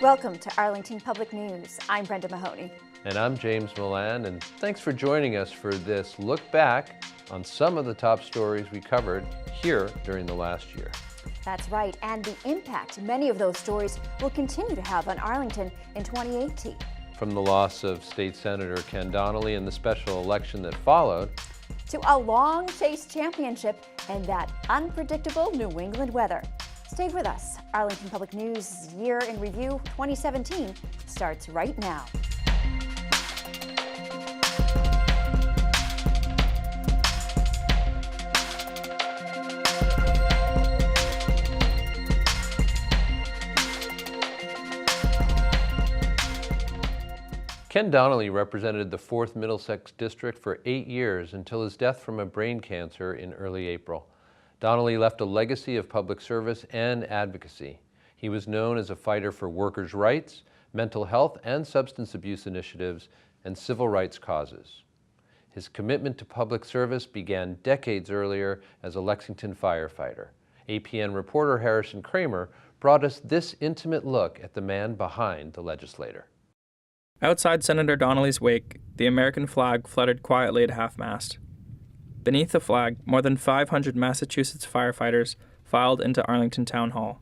Welcome to Arlington Public News. I'm Brenda Mahoney. And I'm James Milan, and thanks for joining us for this look back on some of the top stories we covered here during the last year. That's right, and the impact many of those stories will continue to have on Arlington in 2018. From the loss of State Senator Ken Donnelly in the special election that followed, to a long chase championship and that unpredictable New England weather. Stay with us. Arlington Public News Year in Review 2017 starts right now. Ken Donnelly represented the 4th Middlesex District for 8 years until his death from a brain cancer in early April. Donnelly left a legacy of public service and advocacy. He was known as a fighter for workers' rights, mental health and substance abuse initiatives, and civil rights causes. His commitment to public service began decades earlier as a Lexington firefighter. APN reporter Harrison Kramer brought us this intimate look at the man behind the legislator. Outside Senator Donnelly's wake, the American flag fluttered quietly at half-mast. Beneath the flag, more than 500 Massachusetts firefighters filed into Arlington Town Hall.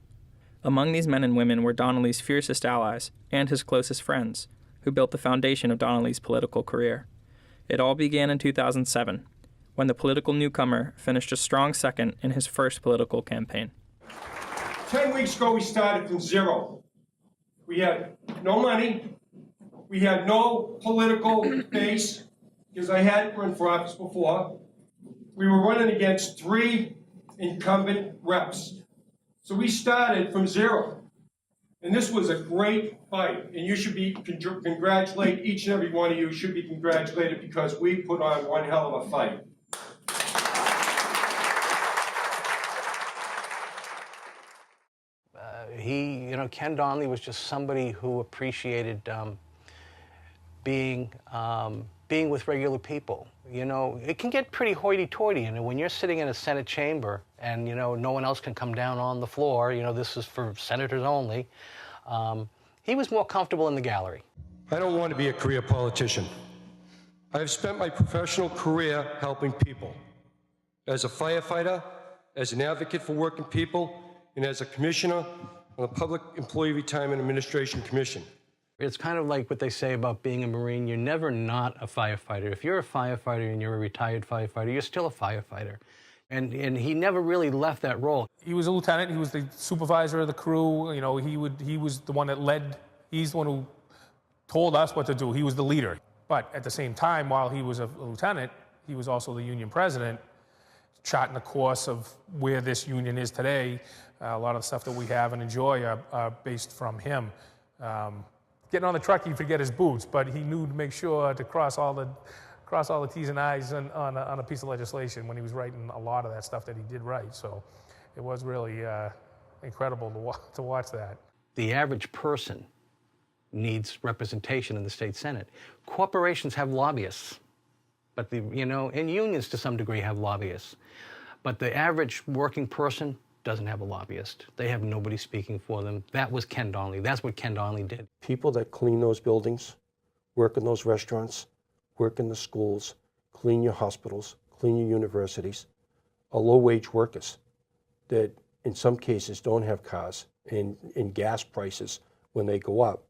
Among these men and women were Donnelly's fiercest allies and his closest friends, who built the foundation of Donnelly's political career. It all began in 2007, when the political newcomer finished a strong second in his first political campaign. 10 weeks ago, we started from zero. We had no money. We had no political base, because I hadn't run for office before. We were running against 3 incumbent reps. So we started from zero. And this was a great fight. And you should be congratulate, each and every one of you should be congratulated, because we put on one hell of a fight. Ken Donnelly was just somebody who appreciated being with regular people. It can get pretty hoity-toity, and when you're sitting in a Senate chamber and, no one else can come down on the floor, this is for senators only, he was more comfortable in the gallery. I don't want to be a career politician. I have spent my professional career helping people. As a firefighter, as an advocate for working people, and as a commissioner on the Public Employee Retirement Administration Commission. It's kind of like what they say about being a Marine. You're never not a firefighter. If you're a firefighter and you're a retired firefighter, you're still a firefighter. And he never really left that role. He was a lieutenant. He was the supervisor of the crew. He was the one that led. He's the one who told us what to do. He was the leader. But at the same time, while he was a lieutenant, he was also the union president, charting the course of where this union is today. A lot of the stuff that we have and enjoy are based from him. Getting on the truck, he'd forget his boots, but he knew to make sure to cross all the T's and I's on a piece of legislation when he was writing a lot of that stuff that he did write. So it was really incredible to watch that. The average person needs representation in the state Senate. Corporations have lobbyists, but and unions to some degree have lobbyists. But the average working person doesn't have a lobbyist. They have nobody speaking for them. That was Ken Donnelly. That's what Ken Donnelly did. People that clean those buildings, work in those restaurants, work in the schools, clean your hospitals, clean your universities, are low-wage workers that in some cases don't have cars, and gas prices, when they go up,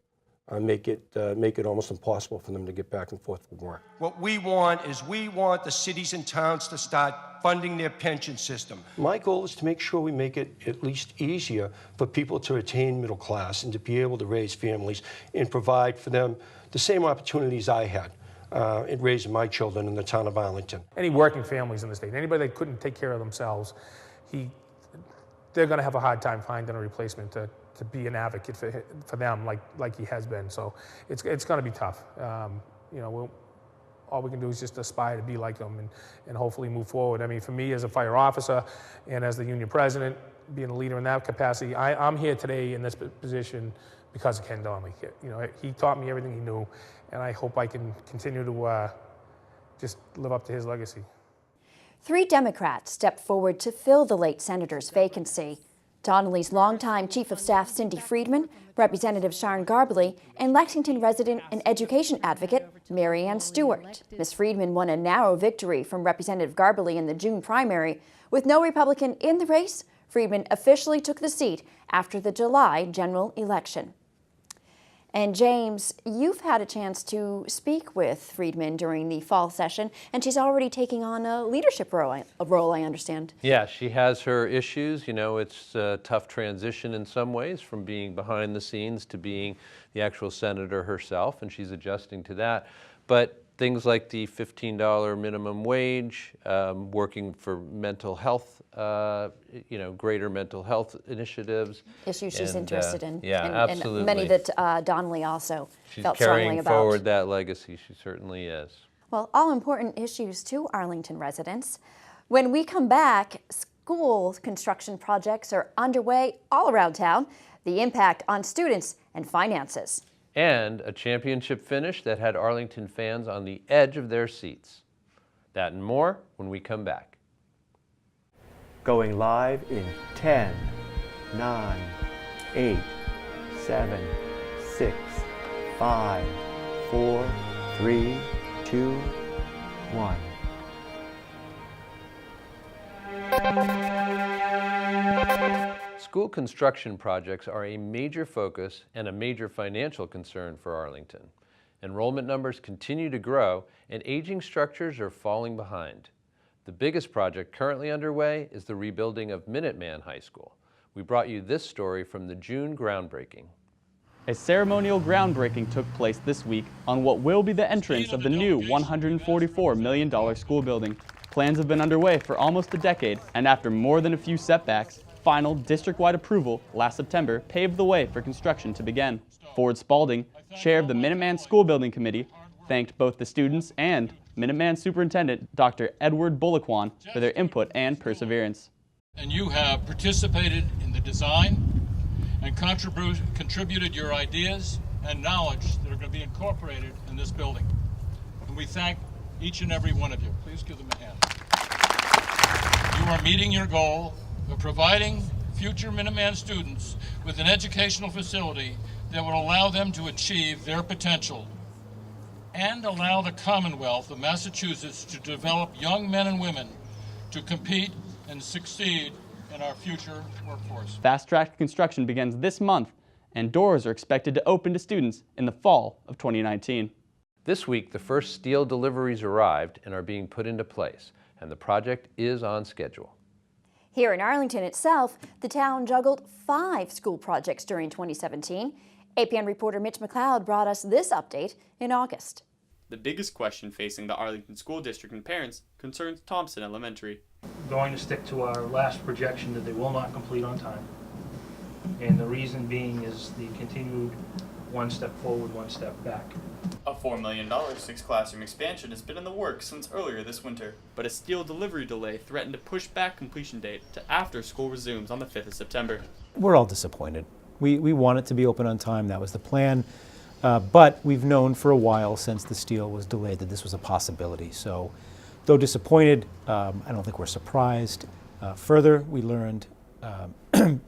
make it almost impossible for them to get back and forth from work. What we want is the cities and towns to start funding their pension system. My goal is to make sure we make it at least easier for people to attain middle class and to be able to raise families and provide for them the same opportunities I had in raising my children in the town of Arlington. Any working families in the state, anybody that couldn't take care of themselves, they're going to have a hard time finding a replacement to be an advocate for them like he has been. So it's going to be tough. All we can do is just aspire to be like them and hopefully move forward. I mean, for me as a fire officer and as the union president, being a leader in that capacity, I'm here today in this position because of Ken Donnelly. He taught me everything he knew, and I hope I can continue to just live up to his legacy. 3 Democrats stepped forward to fill the late senator's vacancy. Donnelly's longtime Chief of Staff Cindy Friedman, Representative Sharon Garbely, and Lexington resident and education advocate Mary Ann Stewart. Ms. Friedman won a narrow victory from Representative Garbely in the June primary. With no Republican in the race, Friedman officially took the seat after the July general election. And James, you've had a chance to speak with Friedman during the fall session, and she's already taking on a leadership role, I understand. Yeah, she has her issues. You know, it's a tough transition in some ways from being behind the scenes to being the actual senator herself, and she's adjusting to that. But things like the $15 minimum wage, working for mental health, greater mental health initiatives. Issues she's interested in. Yeah, and absolutely. Many that Donnelly also felt strongly about. She's carrying forward that legacy, she certainly is. Well, all important issues to Arlington residents. When we come back, school construction projects are underway all around town, the impact on students and finances. And a championship finish that had Arlington fans on the edge of their seats. That and more when we come back. Going live in 10, 9, 8, 7, 6, 5, 4, 3, 2, 1. School construction projects are a major focus and a major financial concern for Arlington. Enrollment numbers continue to grow and aging structures are falling behind. The biggest project currently underway is the rebuilding of Minuteman High School. We brought you this story from the June groundbreaking. A ceremonial groundbreaking took place this week on what will be the entrance of the new $144 million school building. Plans have been underway for almost a decade, and after more than a few setbacks, final district-wide approval last September paved the way for construction to begin. Ford Spalding, chair of the Minuteman School Building Committee, thanked both the students and Minuteman Superintendent Dr. Edward Bulloquan for their input and perseverance. And you have participated in the design and contributed your ideas and knowledge that are going to be incorporated in this building. And we thank each and every one of you. Please give them a hand. You are meeting your goal of providing future Minuteman students with an educational facility that will allow them to achieve their potential and allow the Commonwealth of Massachusetts to develop young men and women to compete and succeed in our future workforce. Fast-track construction begins this month, and doors are expected to open to students in the fall of 2019. This week, the first steel deliveries arrived and are being put into place, and the project is on schedule. Here in Arlington itself, the town juggled 5 school projects during 2017. APN reporter Mitch McLeod brought us this update in August. The biggest question facing the Arlington School District and parents concerns Thompson Elementary. We're going to stick to our last projection that they will not complete on time. And the reason being is the continued one step forward, one step back. A $4 million 6-classroom expansion has been in the works since earlier this winter, but a steel delivery delay threatened to push back completion date to after school resumes on the 5th of September. We're all disappointed. We want it to be open on time. That was the plan. But we've known for a while since the steel was delayed that this was a possibility. So though disappointed, I don't think we're surprised. Further, we learned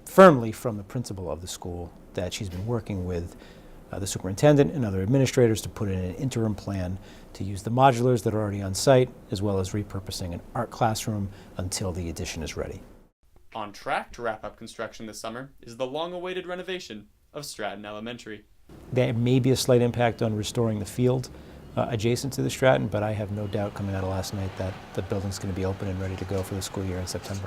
firmly from the principal of the school that she's been working with the superintendent and other administrators to put in an interim plan to use the modulars that are already on site, as well as repurposing an art classroom until the addition is ready. On track to wrap up construction this summer is the long-awaited renovation of Stratton Elementary. There may be a slight impact on restoring the field adjacent to the Stratton, but I have no doubt coming out of last night that the building's going to be open and ready to go for the school year in September.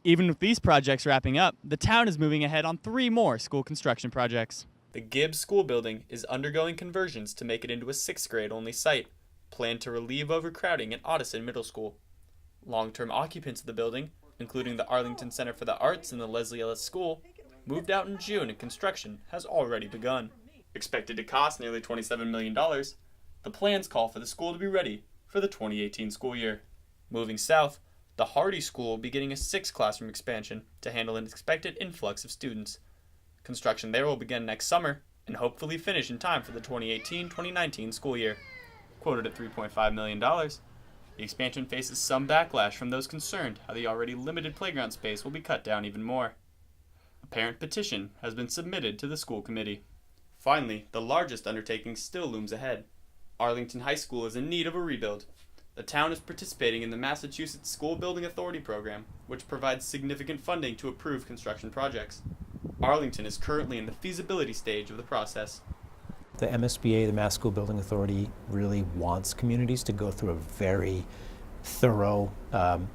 Even with these projects wrapping up, the town is moving ahead on 3 more school construction projects. The Gibbs School Building is undergoing conversions to make it into a 6th grade only site, planned to relieve overcrowding at Ottoson Middle School. Long-term occupants of the building, including the Arlington Center for the Arts and the Leslie Ellis School, moved out in June and construction has already begun. Expected to cost nearly $27 million, the plans call for the school to be ready for the 2018 school year. Moving south, the Hardy School will be getting a 6th classroom expansion to handle an expected influx of students. Construction there will begin next summer and hopefully finish in time for the 2018-2019 school year. Quoted at $3.5 million, the expansion faces some backlash from those concerned how the already limited playground space will be cut down even more. parent petition has been submitted to the school committee. Finally, the largest undertaking still looms ahead. Arlington High School is in need of a rebuild. The town is participating in the Massachusetts School Building Authority program, which provides significant funding to approve construction projects. Arlington is currently in the feasibility stage of the process. The MSBA, the Mass School Building Authority, really wants communities to go through a very thorough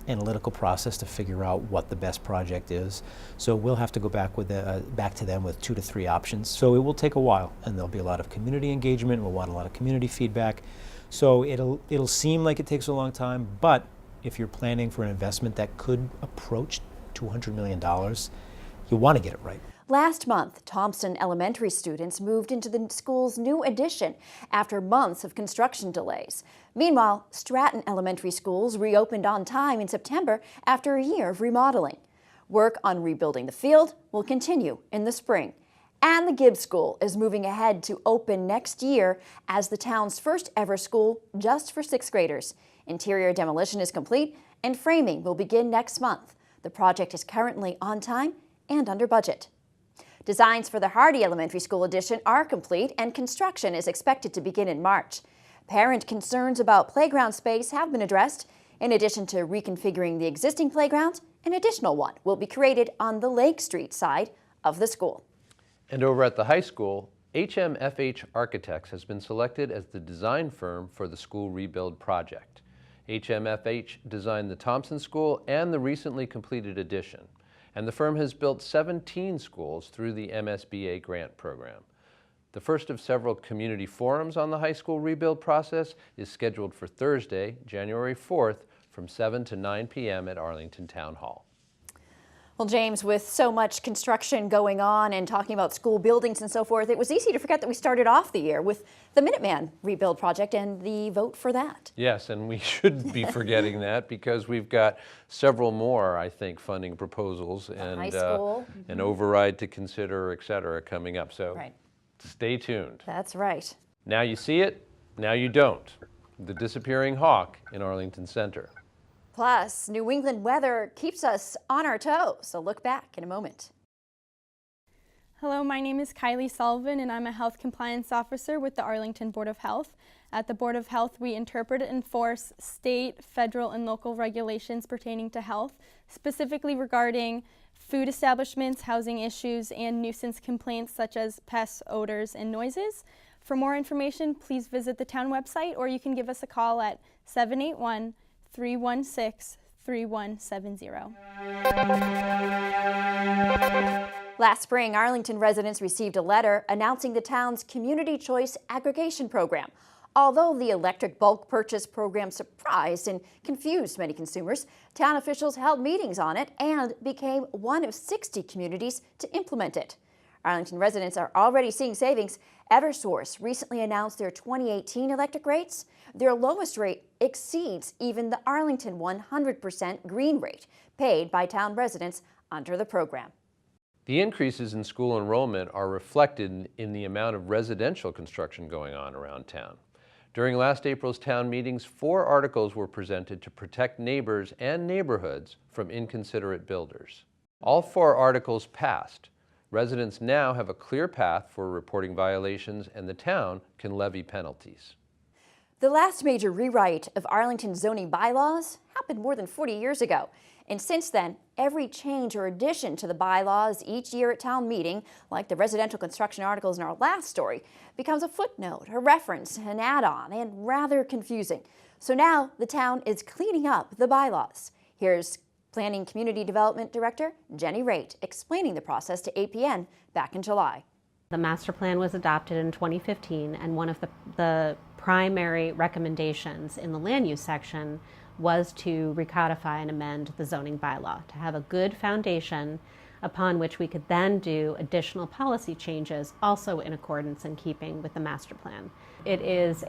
analytical process to figure out what the best project is. So we'll have to go back to them with 2 to 3 options. So it will take a while, and there'll be a lot of community engagement. We'll want a lot of community feedback. So it'll seem like it takes a long time, but if you're planning for an investment that could approach $200 million, you want to get it right. Last month, Thompson Elementary students moved into the school's new addition after months of construction delays. Meanwhile, Stratton Elementary schools reopened on time in September after a year of remodeling. Work on rebuilding the field will continue in the spring. And the Gibbs School is moving ahead to open next year as the town's first ever school just for 6th graders. Interior demolition is complete and framing will begin next month. The project is currently on time and under budget. Designs for the Hardy Elementary School addition are complete and construction is expected to begin in March. Parent concerns about playground space have been addressed. In addition to reconfiguring the existing playground, an additional one will be created on the Lake Street side of the school. And over at the high school, HMFH Architects has been selected as the design firm for the school rebuild project. HMFH designed the Thompson School and the recently completed addition, and the firm has built 17 schools through the MSBA grant program. The first of several community forums on the high school rebuild process is scheduled for Thursday, January 4th from 7 to 9 p.m. at Arlington Town Hall. Well, James, with so much construction going on and talking about school buildings and so forth, it was easy to forget that we started off the year with the Minuteman rebuild project and the vote for that. Yes, and we shouldn't be forgetting that because we've got several more, I think, funding proposals and high school. An override to consider, et cetera, coming up. So Right. Stay tuned. That's right. Now you see it, now you don't. The disappearing hawk in Arlington Center. Plus, New England weather keeps us on our toes, so look back in a moment. Hello, my name is Kylie Sullivan and I'm a Health Compliance Officer with the Arlington Board of Health. At the Board of Health, we interpret and enforce state, federal, and local regulations pertaining to health, specifically regarding food establishments, housing issues, and nuisance complaints such as pests, odors, and noises. For more information, please visit the town website or you can give us a call at 781-316-3170. Last spring, Arlington residents received a letter announcing the town's Community Choice Aggregation Program. Although the electric bulk purchase program surprised and confused many consumers, town officials held meetings on it and became one of 60 communities to implement it. Arlington residents are already seeing savings. Eversource recently announced their 2018 electric rates. Their lowest rate exceeds even the Arlington 100% green rate paid by town residents under the program. The increases in school enrollment are reflected in the amount of residential construction going on around town. During last April's town meetings, 4 articles were presented to protect neighbors and neighborhoods from inconsiderate builders. All 4 articles passed. Residents now have a clear path for reporting violations, and the town can levy penalties. The last major rewrite of Arlington's zoning bylaws happened more than 40 years ago. And since then, every change or addition to the bylaws each year at town meeting, like the residential construction articles in our last story, becomes a footnote, a reference, an add-on, and rather confusing. So now the town is cleaning up the bylaws. Here's Planning Community Development Director Jenny Raitt explaining the process to APN back in July. The master plan was adopted in 2015, and one of the primary recommendations in the land use section was to recodify and amend the zoning bylaw to have a good foundation upon which we could then do additional policy changes also in accordance and keeping with the master plan. It is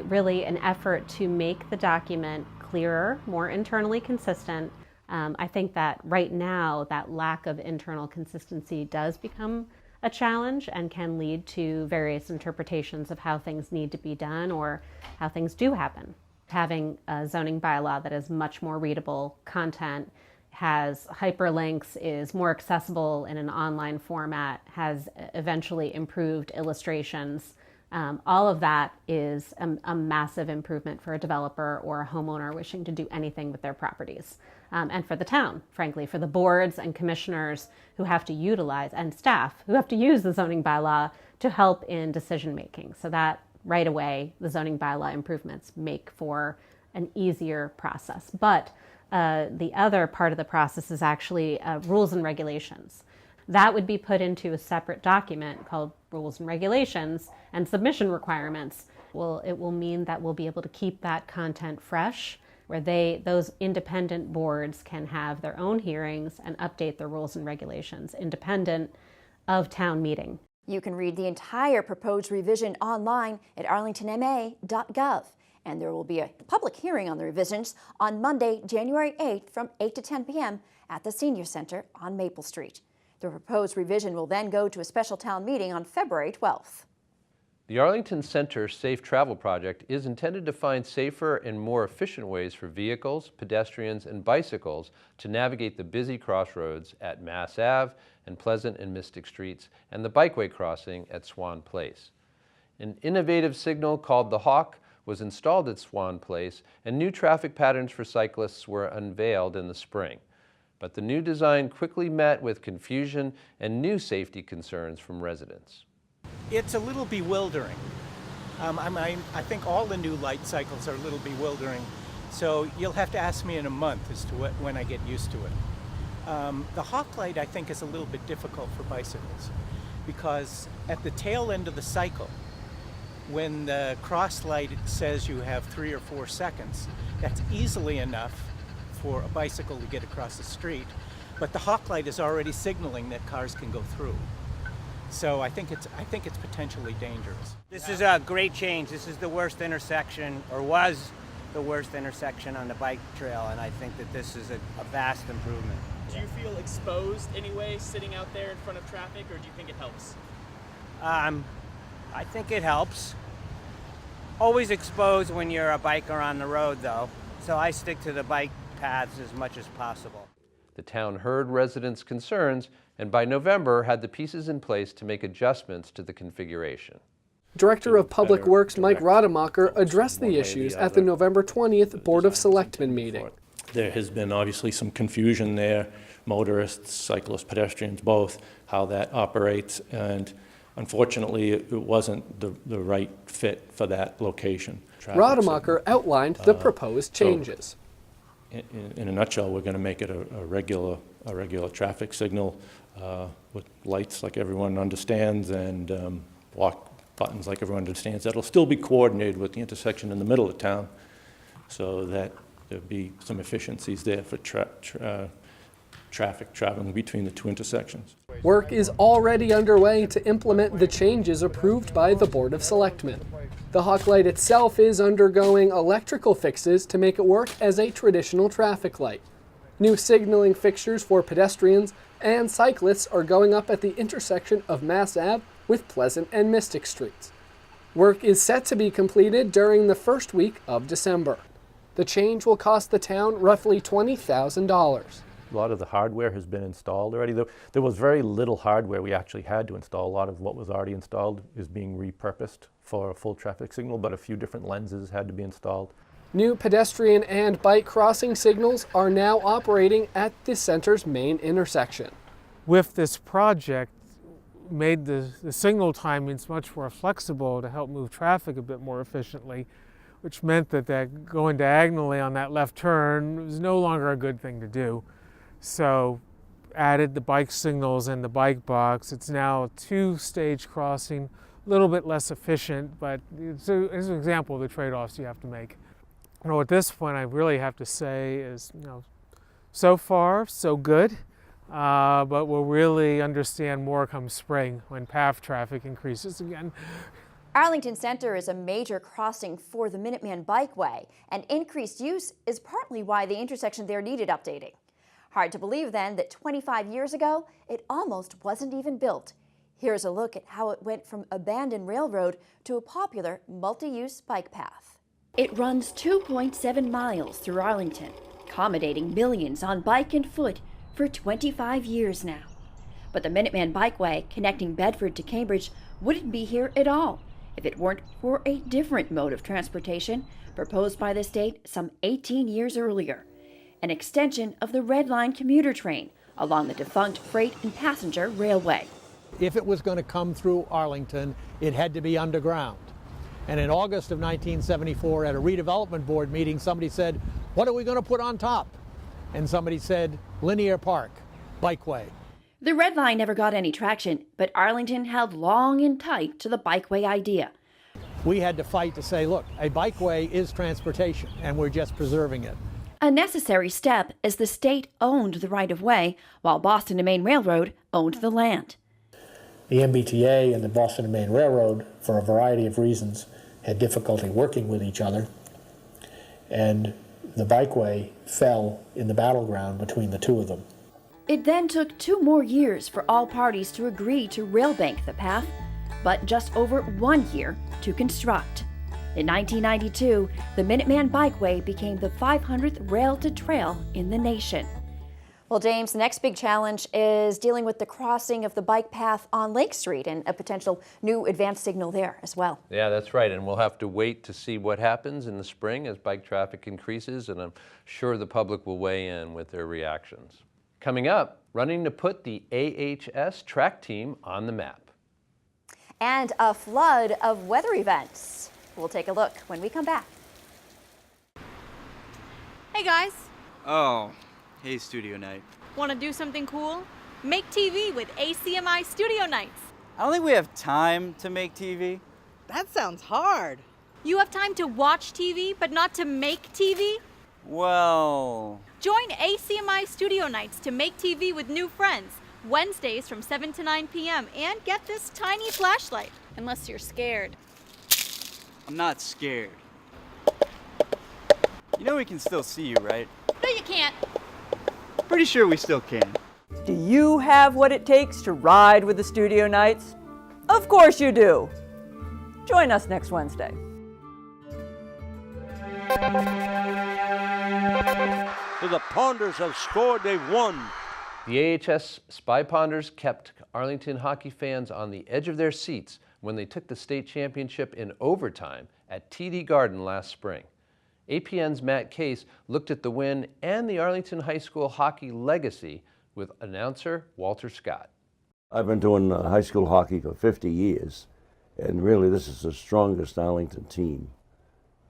really an effort to make the document clearer, more internally consistent. I think that right now that lack of internal consistency does become a challenge and can lead to various interpretations of how things need to be done or how things do happen. Having a zoning bylaw that is much more readable content has hyperlinks, is more accessible in an online format, has eventually improved illustrations. All of that is a massive improvement for a developer or a homeowner wishing to do anything with their properties. And for the town, frankly, for the boards and commissioners who have to utilize, and staff who have to use the zoning bylaw to help in decision making. So that right away, the zoning bylaw improvements make for an easier process. But the other part of the process is actually rules and regulations. That would be put into a separate document called Rules and Regulations and Submission Requirements. Well, it will mean that we'll be able to keep that content fresh, where those independent boards can have their own hearings and update their rules and regulations independent of town meeting. You can read the entire proposed revision online at arlingtonma.gov. And there will be a public hearing on the revisions on Monday, January 8th from 8 to 10 p.m. at the Senior Center on Maple Street. The proposed revision will then go to a special town meeting on February 12th. The Arlington Center Safe Travel Project is intended to find safer and more efficient ways for vehicles, pedestrians, and bicycles to navigate the busy crossroads at Mass Ave and Pleasant and Mystic Streets and the bikeway crossing at Swan Place. An innovative signal called the Hawk was installed at Swan Place, and new traffic patterns for cyclists were unveiled in the spring. But the new design quickly met with confusion and new safety concerns from residents. It's a little bewildering. I think all the new light cycles are a little bewildering, so you'll have to ask me in a month as to when I get used to it. The Hawk light, I think, is a little bit difficult for bicycles because at the tail end of the cycle, when the cross light says you have 3 or 4 seconds, that's easily enough for a bicycle to get across the street, but the Hawk light is already signaling that cars can go through. So I think it's potentially dangerous. This is a great change. This is the worst intersection, or was the worst intersection on the bike trail, and I think that this is a vast improvement. Do you feel exposed anyway sitting out there in front of traffic, or do you think it helps? I think it helps. Always exposed when you're a biker on the road, though, so I stick to the bike paths as much as possible. The town heard residents' concerns and by November had the pieces in place to make adjustments to the configuration. Director of Public Works Mike Rademacher addressed the issues at the November 20th Board of Selectmen meeting. There has been obviously some confusion there, motorists, cyclists, pedestrians, both, how that operates, and unfortunately it wasn't the right fit for that location. Rademacher outlined the proposed changes. In a nutshell, we're going to make it a regular traffic signal with lights like everyone understands and walk buttons like everyone understands. That'll still be coordinated with the intersection in the middle of town so that there'll be some efficiencies there for traffic traveling between the two intersections. Work is already underway to implement the changes approved by the Board of Selectmen. The Hawk light itself is undergoing electrical fixes to make it work as a traditional traffic light. New signaling fixtures for pedestrians and cyclists are going up at the intersection of Mass Ave with Pleasant and Mystic Streets. Work is set to be completed during the first week of December. The change will cost the town roughly $20,000. A lot of the hardware has been installed already. There was very little hardware we actually had to install. A lot of what was already installed is being repurposed for a full traffic signal, but a few different lenses had to be installed. New pedestrian and bike crossing signals are now operating at the center's main intersection. With this project, made the signal timings much more flexible to help move traffic a bit more efficiently, which meant that going diagonally on that left turn was no longer a good thing to do. So added the bike signals and the bike box. It's now a 2-stage crossing, a little bit less efficient, but it's an example of the trade-offs you have to make. At this point, I really have to say is, so far, so good, but we'll really understand more come spring when path traffic increases again. Arlington Center is a major crossing for the Minuteman Bikeway, and increased use is partly why the intersection there needed updating. Hard to believe then that 25 years ago, it almost wasn't even built. Here's a look at how it went from abandoned railroad to a popular multi-use bike path. It runs 2.7 miles through Arlington. accommodating millions on bike and foot for 25 years now. But the Minuteman Bikeway connecting Bedford to Cambridge wouldn't be here at all if it weren't for a different mode of transportation proposed by the state some 18 years earlier, an extension of the Red Line commuter train along the defunct freight and passenger railway. If it was going to come through Arlington, it had to be underground. And in August of 1974, at a redevelopment board meeting, somebody said, "What are we going to put on top?" And somebody said, "Linear Park, Bikeway." The Red Line never got any traction, but Arlington held long and tight to the Bikeway idea. We had to fight to say, look, a bikeway is transportation, and we're just preserving it. A necessary step as the state owned the right-of-way, while Boston and Maine Railroad owned the land. The MBTA and the Boston and Maine Railroad, for a variety of reasons, had difficulty working with each other, and the bikeway fell in the battleground between the two of them. It then took 2 more years for all parties to agree to railbank the path, but just over 1 year to construct. In 1992, the Minuteman Bikeway became the 500th rail-to-trail in the nation. Well, James, the next big challenge is dealing with the crossing of the bike path on Lake Street and a potential new advanced signal there as well. Yeah, that's right, and we'll have to wait to see what happens in the spring as bike traffic increases, and I'm sure the public will weigh in with their reactions. Coming up, running to put the AHS track team on the map. And a flood of weather events. We'll take a look when we come back. Hey guys, Oh, hey Studio Night. want to do something cool? Make TV with ACMi Studio Nights. I don't think we have time to make TV. That sounds hard. You have time to watch TV, but not to make TV? Well, Join ACMi Studio Nights to make TV with new friends, Wednesdays from 7 to 9 p.m. and get this tiny flashlight, unless you're scared. I'm not scared. You know we can still see you, right? No, you can't. Pretty sure we still can. Do you have what it takes to ride with the Studio Nights? Of course you do. Join us next Wednesday. The Ponders have scored, they've won. The AHS Spy Ponders kept Arlington hockey fans on the edge of their seats when they took the state championship in overtime at TD Garden last spring. APN's Matt Case looked at the win and the Arlington High School hockey legacy with announcer Walter Scott. I've been doing high school hockey for 50 years, and really this is the strongest Arlington team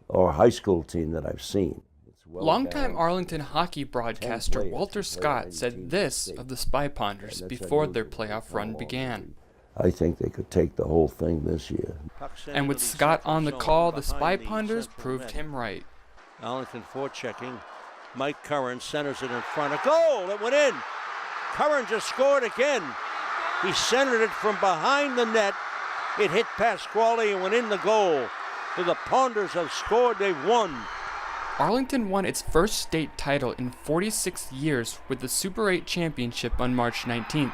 or high school team that I've seen. Longtime Arlington hockey broadcaster Walter Scott said this of the Spy Ponders before their playoff run began. I think they could take the whole thing this year. And with Scott on the call, the Spy Ponders proved him right. Arlington forechecking. Mike Curran centers it in front. A goal! It went in. Curran just scored again. He centered it from behind the net. It hit Pasquale and went in the goal. So the Ponders have scored. They've won. Arlington won its first state title in 46 years with the Super 8 championship on March 19th.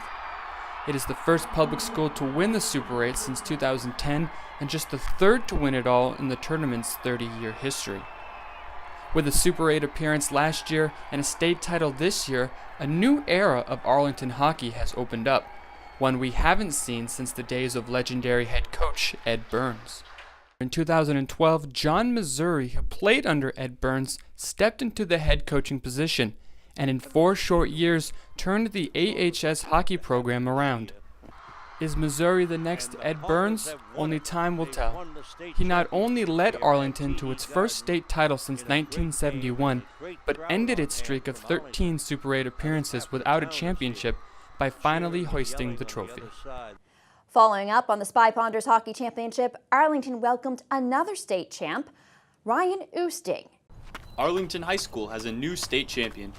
It is the first public school to win the Super 8 since 2010 and just the third to win it all in the tournament's 30-year history. With a Super 8 appearance last year and a state title this year, a new era of Arlington hockey has opened up, one we haven't seen since the days of legendary head coach Ed Burns. In 2012, John Missouri, who played under Ed Burns, stepped into the head coaching position, and in 4 short years turned the AHS hockey program around. Is Missouri the next Ed Burns? Only time will tell. He not only led Arlington to its first state title since 1971, but ended its streak of 13 Super 8 appearances without a championship by finally hoisting the trophy. Following up on the Spy Ponders Hockey Championship, Arlington welcomed another state champ, Ryan Oosting. Arlington High School has a new state champion.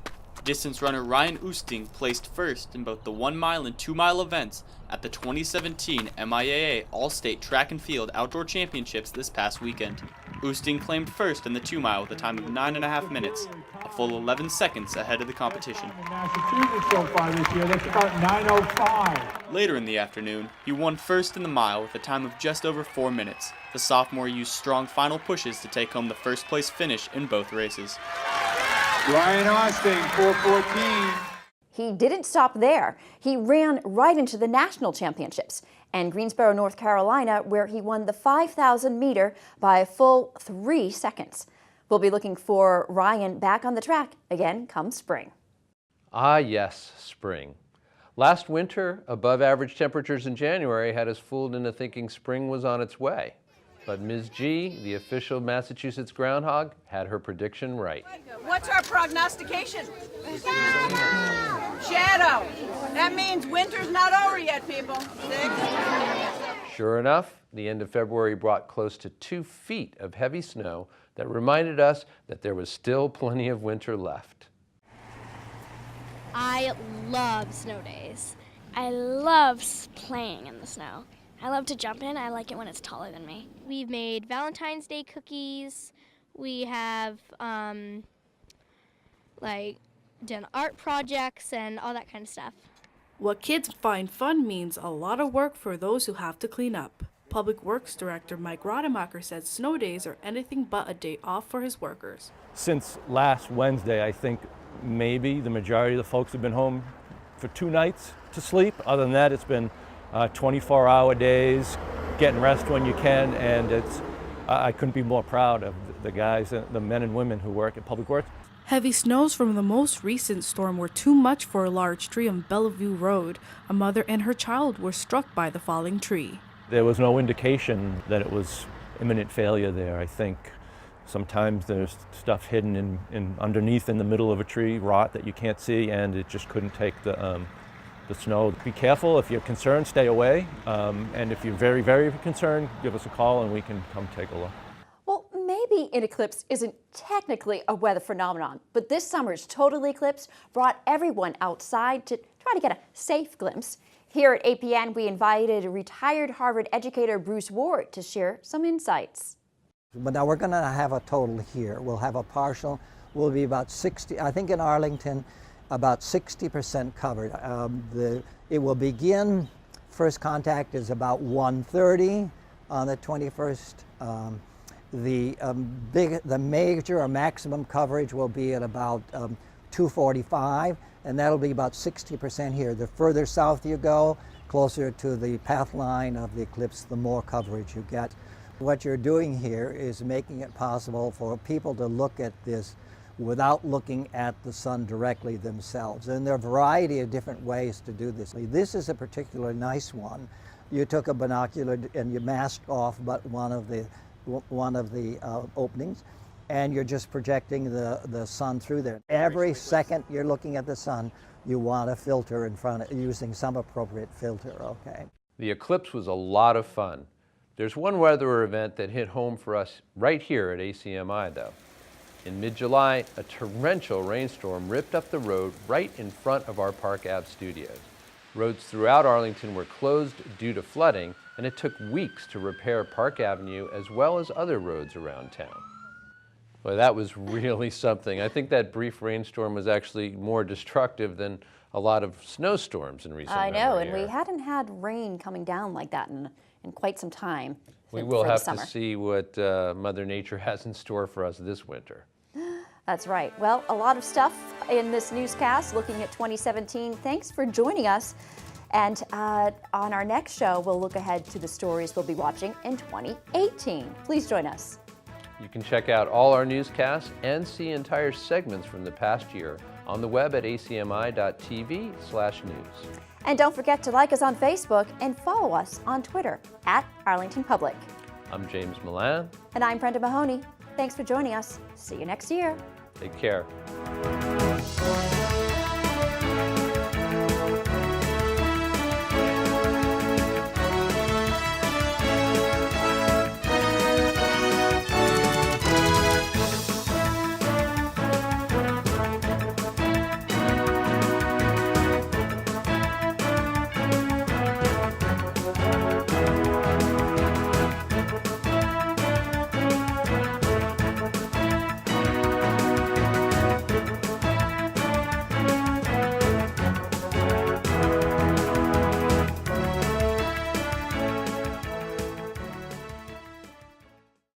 Distance runner Ryan Oosting placed first in both the 1 mile and 2 mile events at the 2017 MIAA All-State Track and Field Outdoor Championships this past weekend. Oosting claimed first in the 2 mile with a time of 9.5 minutes, a full 11 seconds ahead of the competition. Massachusetts so far this year, that's about 9:05. Later in the afternoon, he won first in the mile with a time of just over 4 minutes. The sophomore used strong final pushes to take home the first place finish in both races. Ryan Austin, 414. He didn't stop there. He ran right into the national championships and Greensboro, North Carolina, where he won the 5,000 meter by a full 3 seconds. We'll be looking for Ryan back on the track again come spring. Ah, yes, spring. Last winter, above average temperatures in January had us fooled into thinking spring was on its way. But Ms. G, the official Massachusetts groundhog, had her prediction right. What's our prognostication? Shadow. That means winter's not over yet, people. 6. Sure enough, the end of February brought close to 2 feet of heavy snow that reminded us that there was still plenty of winter left. I love snow days. I love playing in the snow. I love to jump in. I like it when it's taller than me. We've made Valentine's Day cookies. We have done art projects and all that kind of stuff. What kids find fun means a lot of work for those who have to clean up. Public Works Director Mike Rademacher said snow days are anything but a day off for his workers. Since last Wednesday, I think maybe the majority of the folks have been home for 2 nights to sleep. Other than that, it's been 24-hour days, getting rest when you can, and I couldn't be more proud of the guys, the men and women who work at Public Works. Heavy snows from the most recent storm were too much for a large tree on Bellevue Road. A mother and her child were struck by the falling tree. There was no indication that it was imminent failure there. I think sometimes there's stuff hidden in underneath in the middle of a tree, rot that you can't see, and it just couldn't take the snow. Be careful. If you're concerned, stay away. And if you're very, very concerned, give us a call and we can come take a look. Well, maybe an eclipse isn't technically a weather phenomenon, but this summer's total eclipse brought everyone outside to try to get a safe glimpse. Here at APN, we invited retired Harvard educator Bruce Ward to share some insights. But now we're going to have a total here. We'll have a partial. We'll be about 60, I think in Arlington, about 60% covered. It will begin, first contact is about 1:30 on the 21st. The major or maximum coverage will be at about 2:45, and that'll be about 60% here. The further south you go, closer to the path line of the eclipse, the more coverage you get. What you're doing here is making it possible for people to look at this without looking at the sun directly themselves. And there are a variety of different ways to do this. This is a particularly nice one. You took a binocular and you masked off but one of the openings, and you're just projecting the sun through there. Every second you're looking at the sun, you want a filter in front of using some appropriate filter, okay? The eclipse was a lot of fun. There's one weather event that hit home for us right here at ACMi, though. In mid-July, a torrential rainstorm ripped up the road right in front of our Park Ave studios. Roads throughout Arlington were closed due to flooding, and it took weeks to repair Park Avenue as well as other roads around town. Well, that was really something. I think that brief rainstorm was actually more destructive than a lot of snowstorms in recent memory. I know, and we hadn't had rain coming down like that in quite some time. We will have to see what Mother Nature has in store for us this winter. That's right. Well, a lot of stuff in this newscast looking at 2017. Thanks for joining us. And on our next show, we'll look ahead to the stories we'll be watching in 2018. Please join us. You can check out all our newscasts and see entire segments from the past year on the web at acmi.tv/news. And don't forget to like us on Facebook and follow us on Twitter at Arlington Public. I'm James Milan. And I'm Brenda Mahoney. Thanks for joining us. See you next year. Take care.